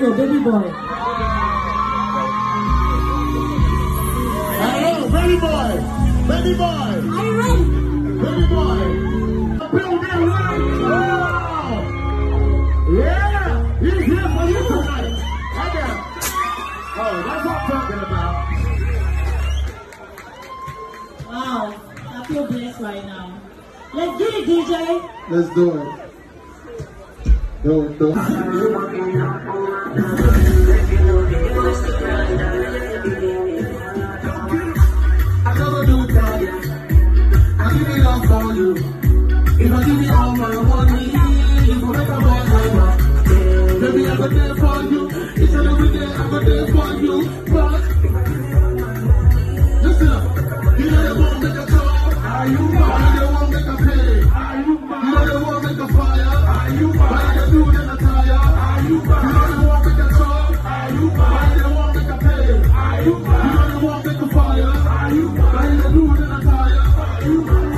you, baby boy. Hello, baby boy. Baby boy. Are you ready? Baby boy. Building right now. Yeah, he's here for you tonight. Right there. Oh, that's what I'm talking about. Wow, I feel blessed right now. Let's get it, DJ. Let's do it. Do it. I never do that. I give it all for you. If I give you all my money, you will make a boy like that. Baby, I'm a day for you. It's a every day, I'm a day for you. But listen up. You know they won't make a call. Are you mine? They won't make a pay. Are you mine? You know they won't make a fire. Are you mine? Why they do it in a tire? Are you mine? You know they won't make a call. Are you mine? Why they won't make a pay? Are you mine? You know they won't make a fire. Are you mine? Why they do it in a tire? Are you mine?